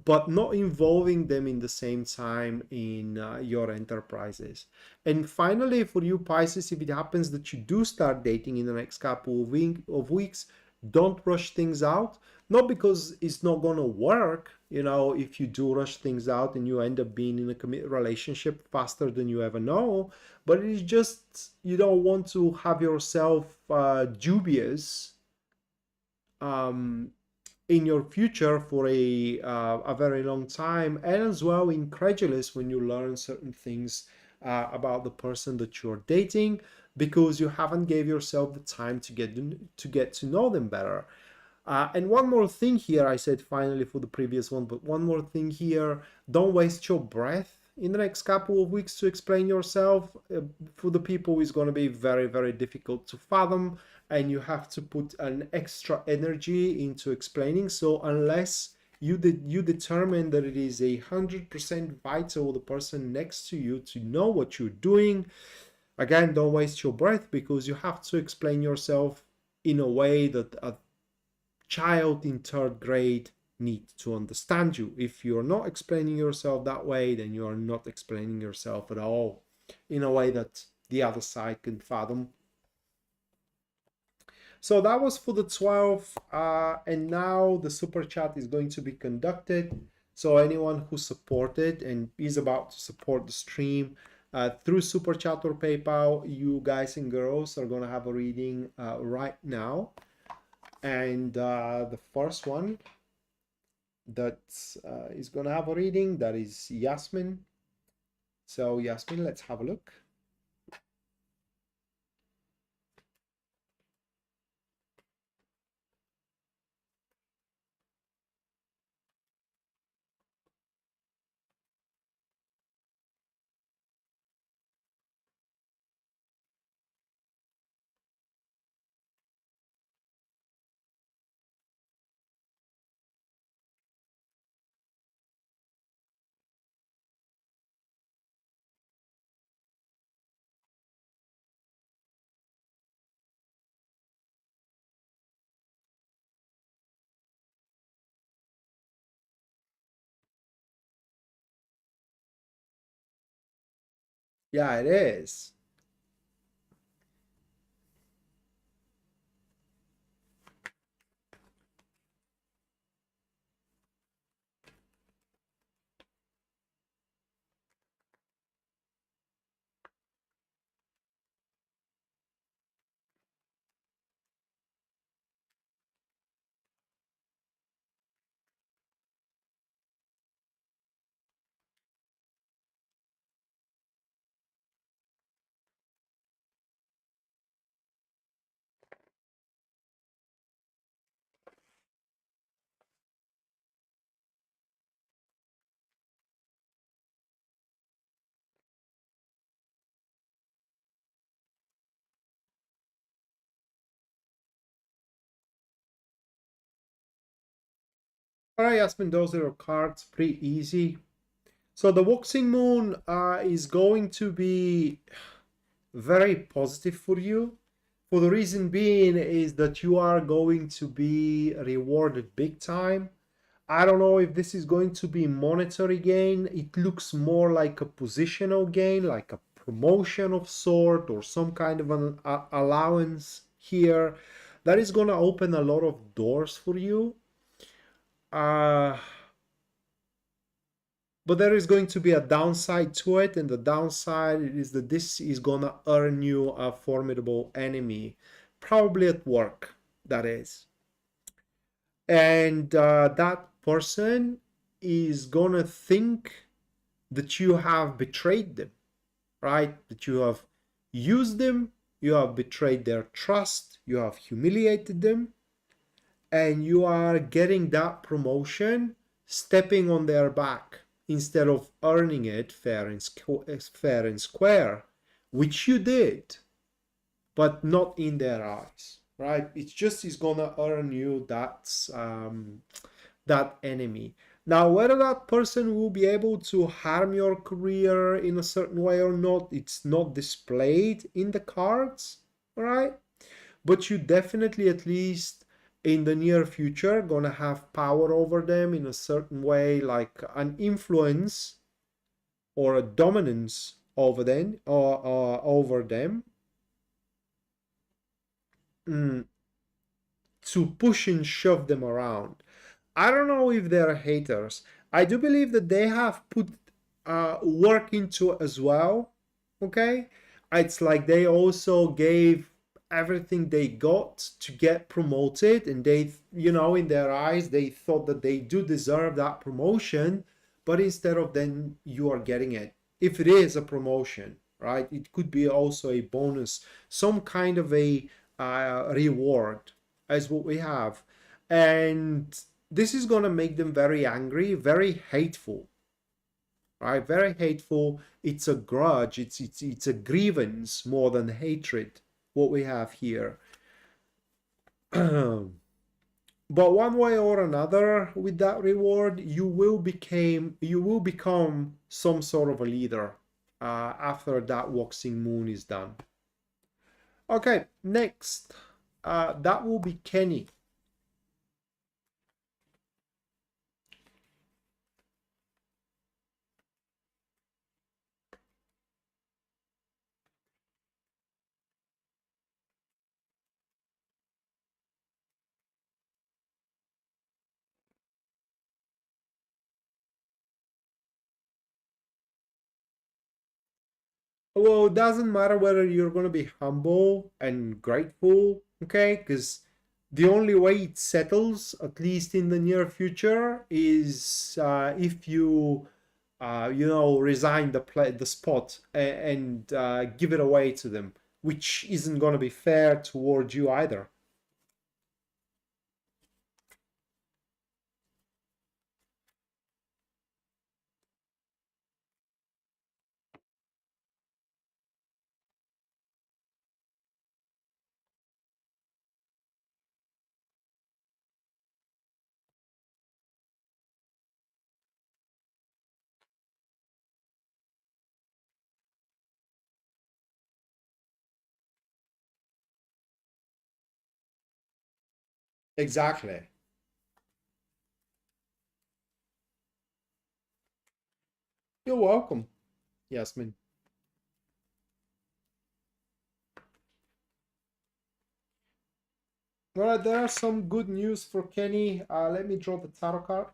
but not involving them in the same time in your enterprises. And finally, for you Pisces, if it happens that you do start dating in the next couple of weeks, don't rush things out. Not because it's not going to work, you know, if you do rush things out and you end up being in a committed relationship faster than you ever know, but it's just you don't want to have yourself dubious um, in your future for a very long time, and as well incredulous when you learn certain things about the person that you're dating, because you haven't gave yourself the time to get to know them better. And one more thing here, I said finally for the previous one, but one more thing here, don't waste your breath in the next couple of weeks to explain yourself. For the people, it's going to be very, very difficult to fathom, and you have to put an extra energy into explaining. So unless you determine that it is 100% vital the person next to you to know what you're doing, again, don't waste your breath, because you have to explain yourself in a way that child in third grade need to understand you. If you're not explaining yourself that way, then you are not explaining yourself at all in a way that the other side can fathom. So that was for the 12, and now the super chat is going to be conducted. So anyone who supported and is about to support the stream through super chat or PayPal, you guys and girls are going to have a reading right now. And the first one that is going to have a reading, that is Yasmin. So Yasmin, let's have a look. Yeah, it is. All right, Yasmin, those are your cards, pretty easy. So the waxing moon is going to be very positive for you. For the reason being is that you are going to be rewarded big time. I don't know if this is going to be monetary gain. It looks more like a positional gain, like a promotion of sort, or some kind of an allowance here. That is going to open a lot of doors for you. But there is going to be a downside to it, and the downside is that this is going to earn you a formidable enemy, probably at work, that is. And that person is going to think that you have betrayed them, right? That you have used them, you have betrayed their trust, you have humiliated them, and you are getting that promotion stepping on their back instead of earning it fair and square, which you did, but not in their eyes, right? It's just is gonna earn you that enemy. Now, whether that person will be able to harm your career in a certain way or not, it's not displayed in the cards, right? But you definitely, at least in the near future, gonna have power over them in a certain way, like an influence or a dominance over them, or over them, mm, to push and shove them around. I don't know if they're haters. I do believe that they have put work into it as well. Okay, it's like they also gave everything they got to get promoted, and they, in their eyes, they thought that they do deserve that promotion, but instead of then you are getting it. If it is a promotion, right, it could be also a bonus, some kind of a reward, as what we have. And this is going to make them very angry, very hateful, right? Very hateful. It's a grudge. It's a grievance more than hatred, what we have here. But one way or another, with that reward, you will become some sort of a leader after that waxing moon is done. Okay, next, that will be Kenny. Well, it doesn't matter whether you're going to be humble and grateful, okay? Because the only way it settles, at least in the near future, is if you, resign the spot and give it away to them, which isn't going to be fair towards you either. Exactly. You're welcome, Yasmin. All right, there are some good news for Kenny. Let me draw the tarot card.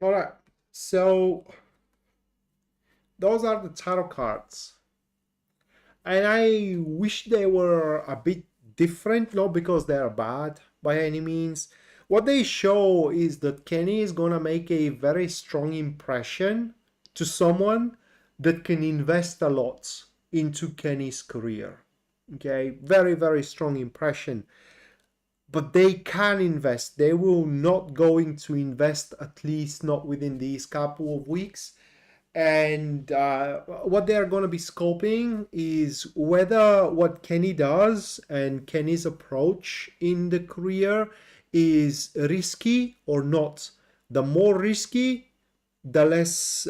All right, so those are the tarot cards. And I wish they were a bit different, not because they're bad by any means. What they show is that Kenny is gonna make a very strong impression to someone that can invest a lot into Kenny's career. Okay, very, very strong impression. But they can invest. They will not going to invest, at least not within these couple of weeks. And what they are going to be scoping is whether what Kenny does and Kenny's approach in the career is risky or not. The more risky, the less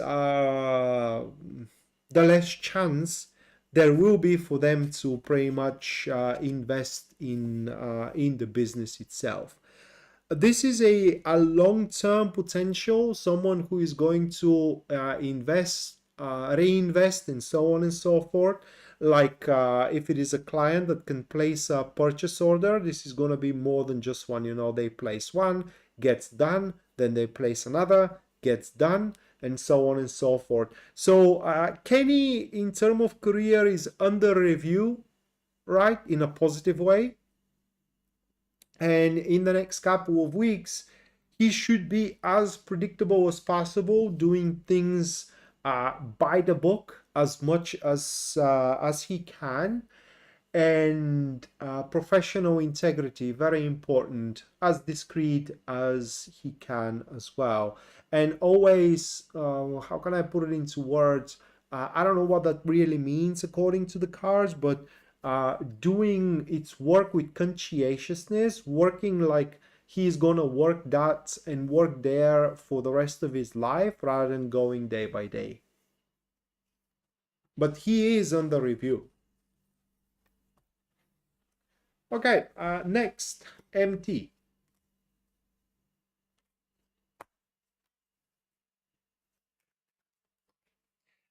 chance there will be for them to pretty much invest in the business itself. This is a long-term potential, someone who is going to invest, reinvest, and so on and so forth. Like if it is a client that can place a purchase order, this is going to be more than just one. You know, they place one, gets done, then they place another, gets done, and so on and so forth. So Kenny, in terms of career, is under review, right, in a positive way. And in the next couple of weeks, he should be as predictable as possible, doing things by the book as much as he can, and professional integrity, very important, as discreet as he can as well. And always, how can I put it into words? I don't know what that really means according to the cards, but doing its work with conscientiousness, working like he's gonna work that and work there for the rest of his life rather than going day by day. But he is under review. Okay, next, MT.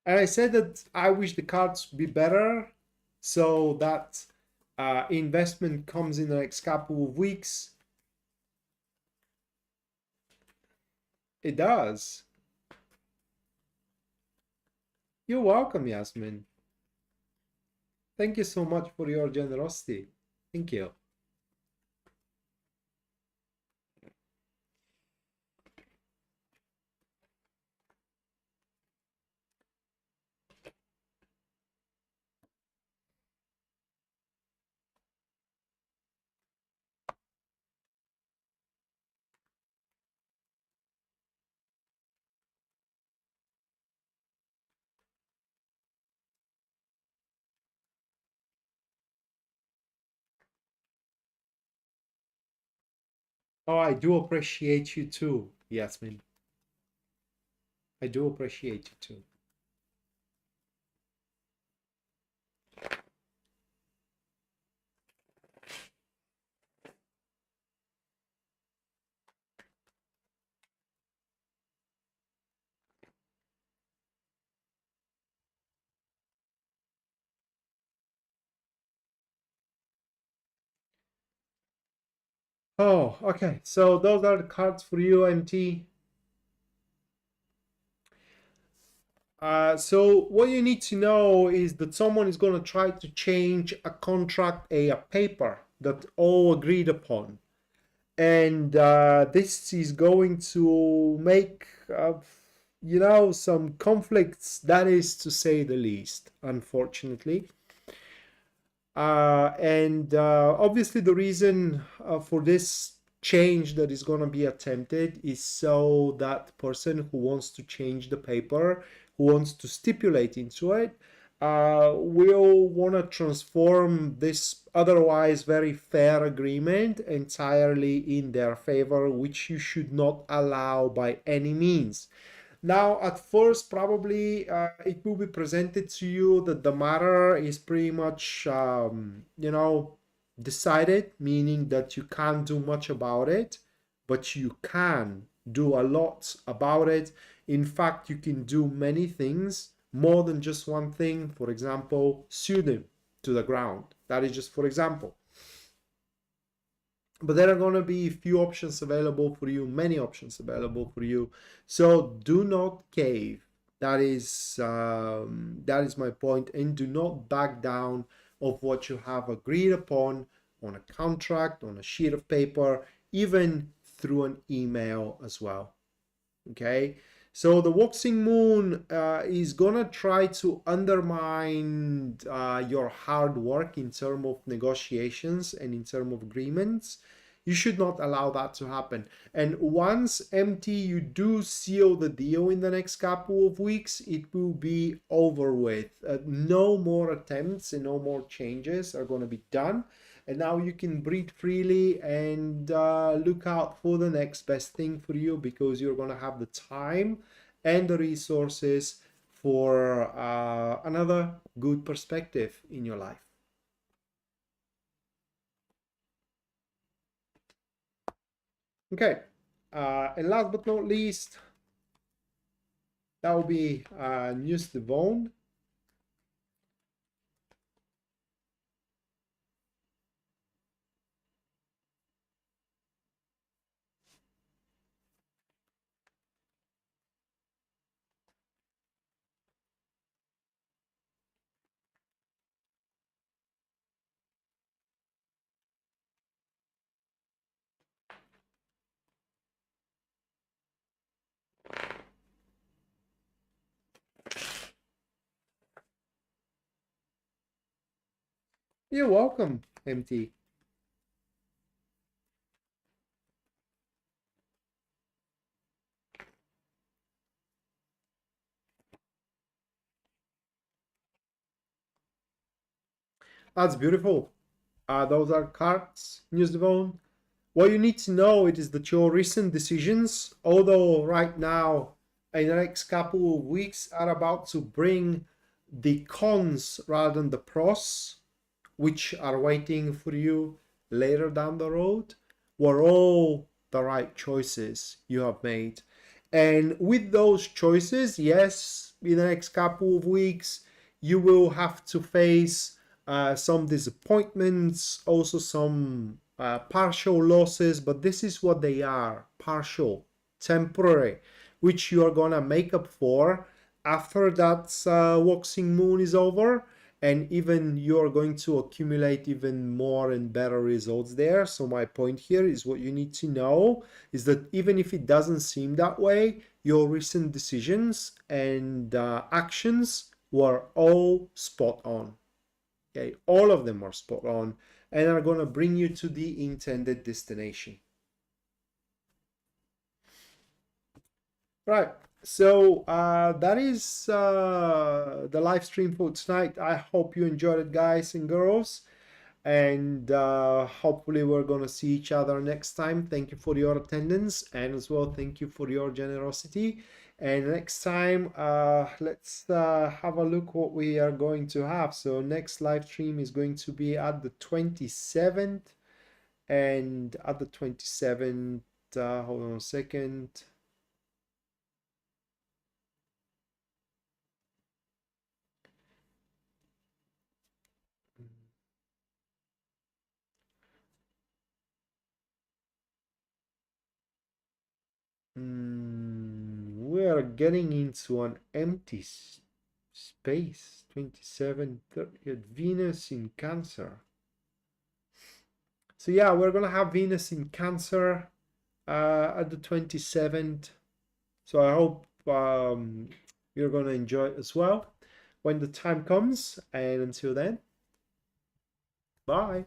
And I said that I wish the cards be better so that investment comes in the next couple of weeks. It does. You're welcome, Yasmin. Thank you so much for your generosity. Thank you. Oh, I do appreciate you too, Yasmin. I do appreciate you too. Oh, okay. So those are the cards for you, MT. So what you need to know is that someone is going to try to change a contract, a paper that all agreed upon. And this is going to make, some conflicts, that is to say the least, unfortunately. And obviously the reason for this change that is going to be attempted is so that person who wants to change the paper, who wants to stipulate into it, will want to transform this otherwise very fair agreement entirely in their favor, which you should not allow by any means. Now, at first, probably it will be presented to you that the matter is pretty much, decided, meaning that you can't do much about it, but you can do a lot about it. In fact, you can do many things, more than just one thing. For example, sue them to the ground. That is just for example. But there are going to be few options available for you, many options available for you. So do not cave. That is my point, and do not back down of what you have agreed upon on a contract, on a sheet of paper, even through an email as well. Okay. So the waxing moon is gonna try to undermine your hard work in terms of negotiations and in terms of agreements. You should not allow that to happen. And once MT, you do seal the deal in the next couple of weeks, it will be over with. No more attempts and no more changes are going to be done. And now you can breathe freely and look out for the next best thing for you, because you're going to have the time and the resources for another good perspective in your life. Okay, and last but not least, that will be News Devon. You're welcome, MT. That's beautiful. Those are cards, News Devon. What you need to know it is that your recent decisions, although right now in the next couple of weeks, are about to bring the cons rather than the pros, which are waiting for you later down the road, were all the right choices you have made. And with those choices, yes, in the next couple of weeks, you will have to face some disappointments, also some partial losses, but this is what they are: partial, temporary, which you are gonna make up for after that waxing moon is over, and even you're going to accumulate even more and better results there. So my point here is, what you need to know is that even if it doesn't seem that way, your recent decisions and actions were all spot on. Okay, all of them are spot on and are going to bring you to the intended destination. Right. So that is the live stream for tonight. I hope you enjoyed it, guys and girls. And hopefully we're going to see each other next time. Thank you for your attendance, and as well thank you for your generosity. And next time, let's have a look what we are going to have. So next live stream is going to be at the 27th, and at the 27th, hold on a second. We are getting into an empty space. 27, 30, Venus in Cancer. So yeah, we're gonna have Venus in Cancer at the 27th. So I hope you're gonna enjoy it as well when the time comes. And until then, bye.